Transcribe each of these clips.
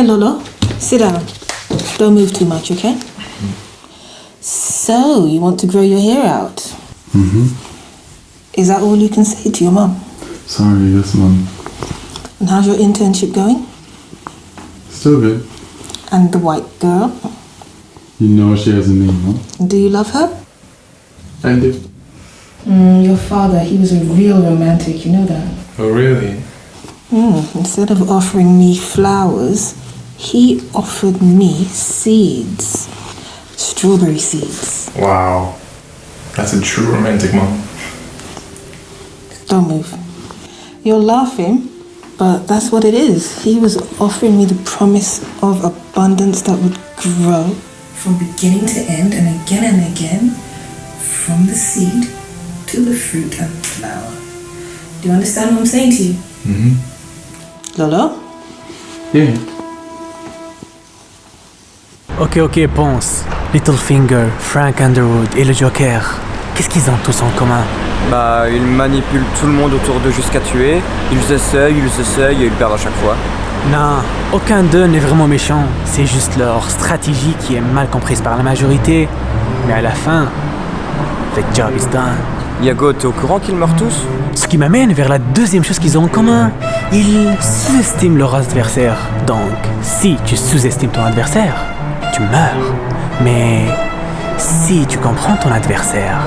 Here, Lolo. Sit down. Don't move too much, okay? So, you want to grow your hair out? Mm-hmm. Is that all you can say to your mum? Sorry, yes, Mum. And how's your internship going? Still good. And the white girl? You know she has a name, huh? Do you love her? I do. Your father, he was a real romantic, you know that? Oh, really? Instead of offering me flowers, he offered me seeds. Strawberry seeds. Wow. That's a true romantic, Mom. Don't move. You're laughing, but that's what it is. He was offering me the promise of abundance that would grow from beginning to end and again, from the seed to the fruit and flower. Do you understand what I'm saying to you? Mm-hmm. Lolo? Yeah. Ok, pense. Littlefinger, Frank Underwood et le Joker. Qu'est-ce qu'ils ont tous en commun? Bah, ils manipulent tout le monde autour d'eux jusqu'à tuer. Ils essayent et ils perdent à chaque fois. Non, aucun d'eux n'est vraiment méchant. C'est juste leur stratégie qui est mal comprise par la majorité. Mais à la fin, the job is done. Yago, t'es au courant qu'ils meurent tous? Ce qui m'amène vers la deuxième chose qu'ils ont en commun. Ils sous-estiment leur adversaire. Donc, si tu sous-estimes ton adversaire, tu meurs. Mais si tu comprends ton adversaire,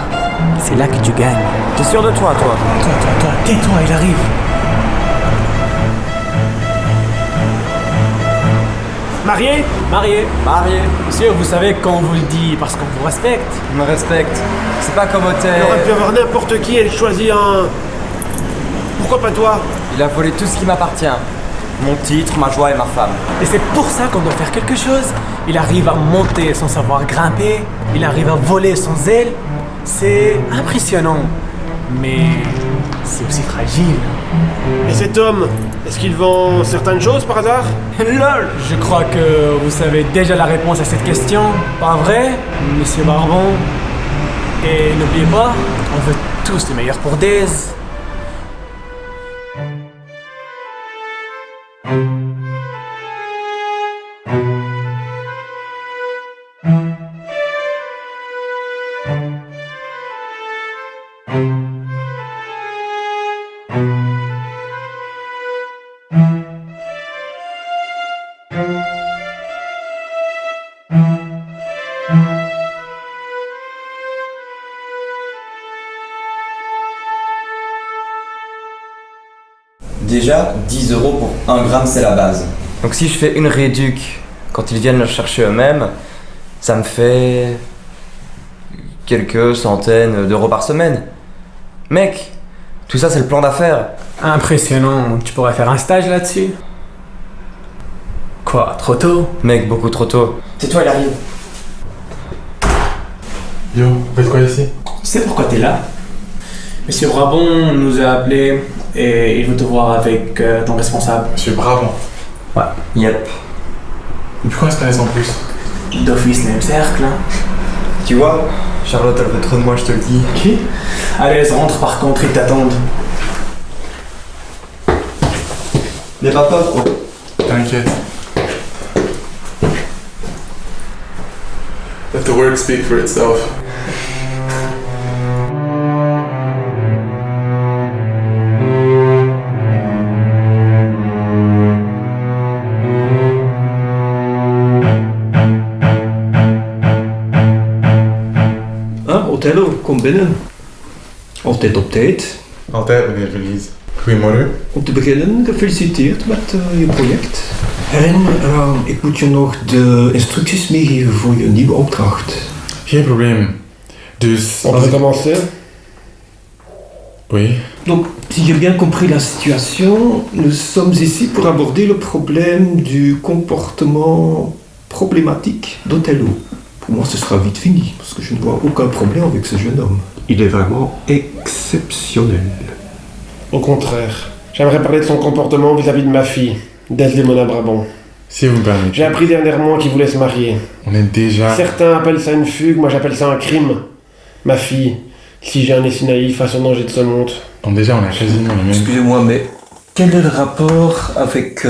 c'est là que tu gagnes. T'es sûr de toi? Toi, tais-toi, il arrive. Marié. Monsieur, vous savez qu'on vous le dit parce qu'on vous respecte. Je me respecte. C'est pas comme hôtel. Il aurait pu avoir n'importe qui et choisir un... Pourquoi pas toi? Il a volé tout ce qui m'appartient. Mon titre, ma joie et ma femme. Et c'est pour ça qu'on doit faire quelque chose. Il arrive à monter sans savoir grimper. Il arrive à voler sans ailes. C'est impressionnant. Mais c'est aussi fragile. Et cet homme, est-ce qu'il vend certaines choses par hasard? LOL! Je crois que vous savez déjà la réponse à cette question. Pas vrai, Monsieur Barbon? Et n'oubliez pas, on veut tous le meilleur pour Days. Déjà, 10 € pour 1 gramme, c'est la base. Donc si je fais une réduc quand ils viennent le chercher eux-mêmes, ça me fait quelques centaines d'euros par semaine. Mec, tout ça c'est le plan d'affaires. Impressionnant, tu pourrais faire un stage là-dessus? Quoi, trop tôt? Mec, beaucoup trop tôt. Tais-toi, il arrive. Yo, vous faites quoi ici? Tu sais pourquoi t'es là? Monsieur Brabon nous a appelés et il veut te voir avec ton responsable. Monsieur Brabant. Ouais. Yep. Depuis quand ils se connaissent en plus? D'office, même cercle, hein. Tu vois, Charlotte, elle veut trop de moi, je te le dis. Qui? Allez, rentre par contre, ils t'attendent. N'aie pas peur, gros. T'inquiète. Let the work speak for itself. Othello, kom binnen. Altijd op tijd. Altijd, meneer Verlies. Goedemorgen. Om te beginnen, gefeliciteerd met je project. En ik moet je nog de instructies meegeven voor je nieuwe opdracht. Geen probleem. Dus... On peut commencer? Oui. Donc, si j'ai bien compris la situation, nous sommes ici pour aborder le problème du comportement problématique d'Othello. Pour moi, ce sera vite fini, parce que je ne vois aucun problème avec ce jeune homme. Il est vraiment exceptionnel. Au contraire. J'aimerais parler de son comportement vis-à-vis de ma fille, Desdemona Brabant. Si vous me permettez. J'ai appris dernièrement qu'il voulait se marier. On est déjà... Certains appellent ça une fugue, moi j'appelle ça un crime. Ma fille, si j'ai un essai naïf à son danger de se monte. Bon, déjà, on a quasiment les mêmes... Excusez-moi, mais Quel est le rapport avec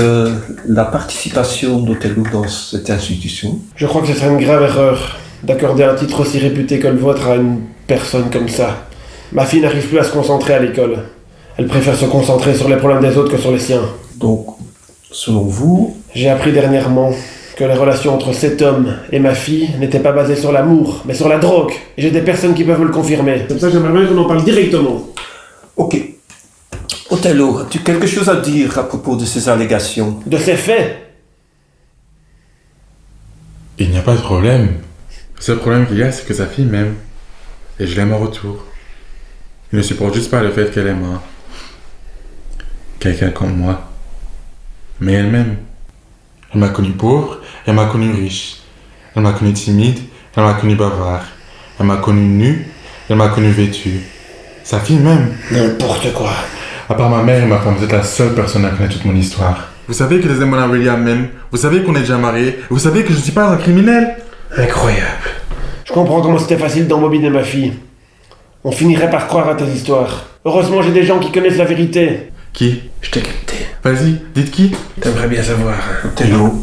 la participation d'Othello dans cette institution? Je crois que ce serait une grave erreur d'accorder un titre aussi réputé que le vôtre à une personne comme ça. Ma fille n'arrive plus à se concentrer à l'école. Elle préfère se concentrer sur les problèmes des autres que sur les siens. Donc, selon vous, J'ai appris dernièrement que les relations entre cet homme et ma fille n'étaient pas basées sur l'amour, mais sur la drogue. Et j'ai des personnes qui peuvent me le confirmer. Comme ça, j'aimerais bien qu'on en parle directement. ok. Othello, as-tu quelque chose à dire à propos de ces allégations? De ces faits. Il n'y a pas de problème. Le seul problème qu'il y a, c'est que sa fille m'aime. Et je l'aime en retour. Il ne supporte juste pas le fait qu'elle aime quelqu'un comme moi. Mais elle m'aime. Elle m'a connu pauvre, elle m'a connu riche. Elle m'a connu timide, elle m'a connu bavard. Elle m'a connu nu, elle m'a connu vêtu. Sa fille m'aime. N'importe quoi. À part ma mère et ma femme, vous êtes la seule personne à connaître toute mon histoire. Vous savez que les Mona William m'aiment. Vous savez qu'on est déjà mariés. Vous savez que je ne suis pas un criminel. Incroyable. Je comprends comment c'était facile d'embobiner ma fille. On finirait par croire à tes histoires. Heureusement, j'ai des gens qui connaissent la vérité. Qui? Je t'ai capté. Vas-y, dites qui? T'aimerais bien savoir. Othello,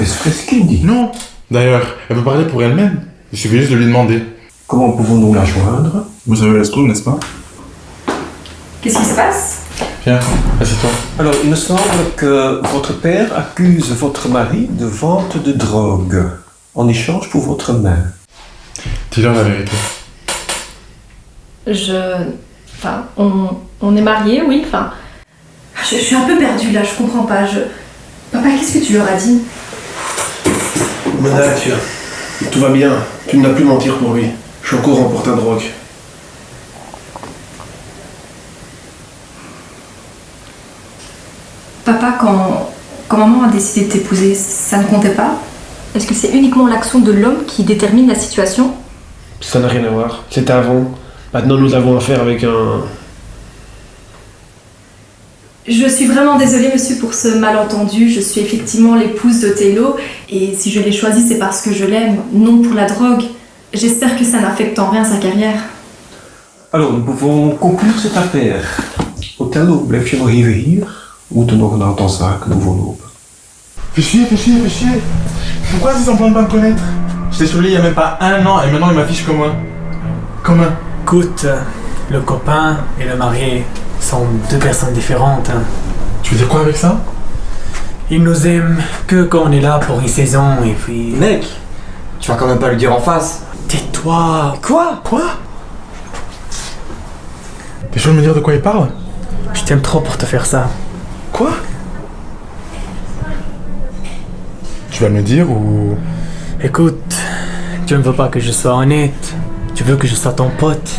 est-ce ce qu'il dit? Non. D'ailleurs, elle peut parler pour elle-même. Il suffit juste de lui demander. Comment pouvons-nous la joindre? Vous savez la trouve, n'est-ce pas? Qu'est-ce qui se passe? Viens, assieds-toi. Alors, il me semble que votre père accuse votre mari de vente de drogue en échange pour votre main. Dis-leur la vérité. Enfin, on est mariés, oui, enfin... Je suis un peu perdue là, je comprends pas, Papa, qu'est-ce que tu leur as dit? Mona, tout va bien. Tu ne n'as plus mentir pour lui. Je suis au courant pour ta drogue. Papa, quand maman a décidé de t'épouser, ça ne comptait pas? Est-ce que c'est uniquement l'action de l'homme qui détermine la situation? Ça n'a rien à voir. C'était avant. Maintenant, nous avons affaire avec un... Je suis vraiment désolée, monsieur, pour ce malentendu. Je suis effectivement l'épouse d'Othello, et si je l'ai choisi, c'est parce que je l'aime, non pour la drogue. J'espère que ça n'affecte en rien sa carrière. Alors, nous pouvons conclure cette affaire. Othello, blijf je nog even hier? We moeten nog een aantal zaken overlopen. Fais chier. Pourquoi ils semblant de pas me connaître? J'étais sur lui il y a même pas un an et maintenant il m'affiche comme un... Écoute, le copain et le marié sont deux personnes différentes. Hein. Tu veux dire quoi avec ça? Ils nous aiment que quand on est là pour une saison et puis... Mec, tu vas quand même pas lui dire en face. Tais-toi. Quoi? T'es chaud de me dire de quoi il parle? Je t'aime trop pour te faire ça. Quoi? Tu vas me le dire ou... Écoute, tu ne veux pas que je sois honnête. Tu veux que je sois ton pote.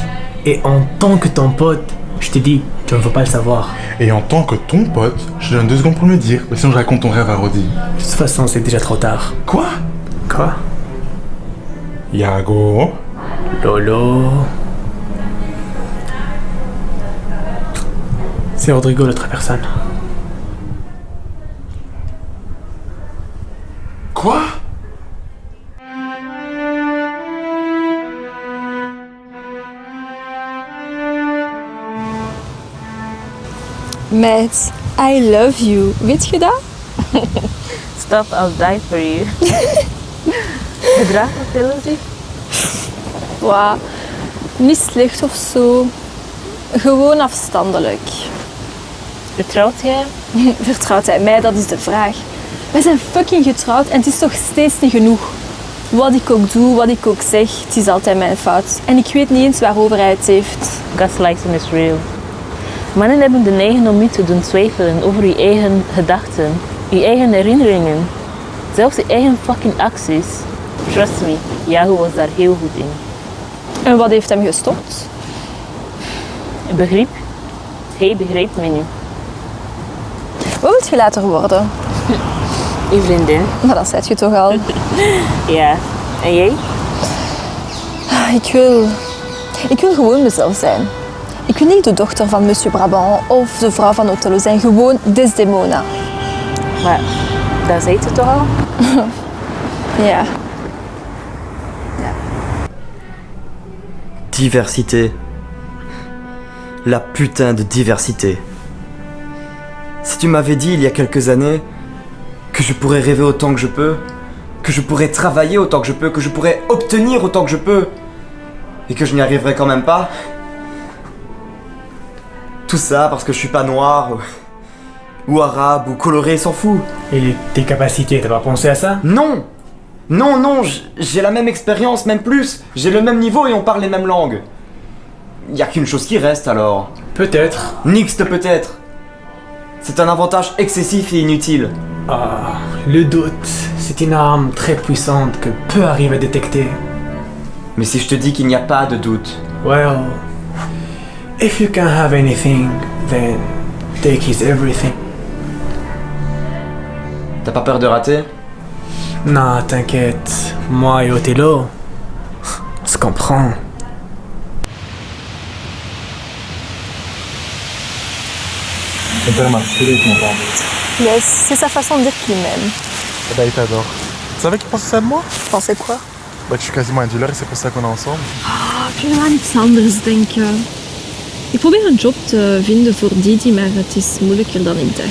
Et en tant que ton pote, je te dis, tu ne veux pas le savoir. Et en tant que ton pote, je te donne 2 secondes pour me le dire, mais sinon je raconte ton rêve à Rodi. De toute façon, c'est déjà trop tard. Quoi? Quoi? Yago. Lolo. C'est Rodrigo, l'autre personne. Quoi? Matt, I love you. Weet je dat? Stop, I'll die for you. Gedrag Othello zich? Wauw, niet slecht of zo. Gewoon afstandelijk. Vertrouwt jij? Vertrouwt hij mij? Dat is de vraag. Wij zijn fucking getrouwd en het is toch steeds niet genoeg. Wat ik ook doe, wat ik ook zeg, het is altijd mijn fout. En ik weet niet eens waarover hij het heeft. Gaslighting is real. Mannen hebben de neiging om u te doen twijfelen over uw eigen gedachten, uw eigen herinneringen, zelfs uw eigen fucking acties. Trust me, Yahoo was daar heel goed in. En wat heeft hem gestopt? Begrip? Hij begrijpt me nu. Wat wilt je later worden? Uw vriendin. Maar dat zei je toch al? Ja, en jij? Ik wil gewoon mezelf zijn. Ik wil niet de dochter van Monsieur Brabant of de vrouw van Othello zijn, gewoon Desdemona. Maar dat zei je toch al? Ja. Diversité. La putain de diversité. Si tu m'avais dit il y a quelques années que je pourrais rêver autant que je peux, que je pourrais travailler autant que je peux, que je pourrais obtenir autant que je peux, et que je n'y arriverais quand même pas. Tout ça parce que je suis pas noir, ou arabe, ou coloré, s'en fout. Et tes capacités, t'as pas pensé à ça? Non! Non, j'ai la même expérience, même plus. J'ai le même niveau et on parle les mêmes langues. Y a qu'une chose qui reste alors. Peut-être. Nix de peut-être. C'est un avantage excessif et inutile. Ah, le doute, c'est une arme très puissante que peu arrivent à détecter. Mais si je te dis qu'il n'y a pas de doute. Well, if you can't have anything, then take his everything. T'as pas peur de rater? Non, t'inquiète, moi et Othello, on se comprend. Mon père m'a saoulé avec mon père. Mais c'est sa façon de dire qu'il m'aime. Eh ben, il t'adore. Tu savais qu'il pensait ça de moi? Je pensais quoi? Bah, que je suis quasiment un dealer et c'est pour ça qu'on est ensemble. Ik wil aan iets anders denken. Ik probeer een job te vinden voor Didi, maar het is moeilijker dan ik dacht.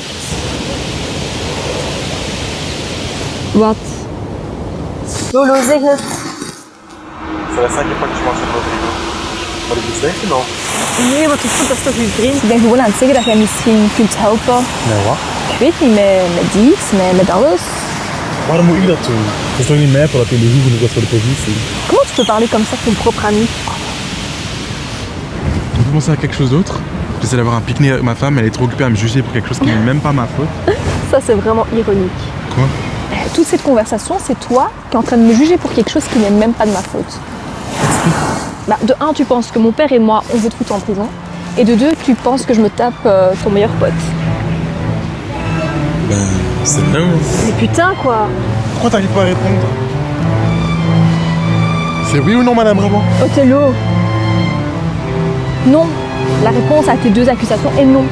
Wat? Lolo, zeg het. C'est la 5e fois que tu mentionnes Rodrigo. Wat ik iets zeggen, non? Nee, wat is goed, dat is toch uw vriend? Ik ben gewoon aan het zeggen dat jij misschien kunt helpen. Nee, wat? Ik weet niet, met iets, met alles. Waarom moet ik dat doen? Het is toch niet mij voor dat in de hoeven was voor de positie? Comment tu peux parler comme ça de ton propre ami? On peut penser à quelque chose d'autre? J'essaie d'avoir un pique-nique avec ma femme, elle est trop occupée à me juger pour quelque chose qui n'est même pas ma faute. Ça, c'est vraiment ironique. Quoi? Toute cette conversation, c'est toi qui es en train de me juger pour quelque chose qui n'est même pas de ma faute. Bah, de un, tu penses que mon père et moi, on veut te foutre en prison. Et de deux, tu penses que je me tape ton meilleur pote. Ben, c'est vrai ou? Mais putain, quoi! Pourquoi t'arrives pas à répondre? C'est oui ou non, madame Brabant? Othello! Non! La réponse à tes deux accusations est non.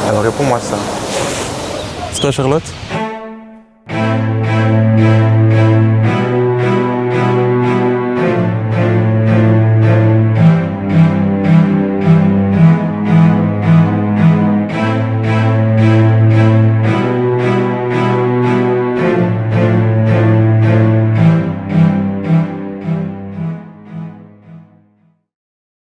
Alors réponds-moi ça. C'est toi Charlotte?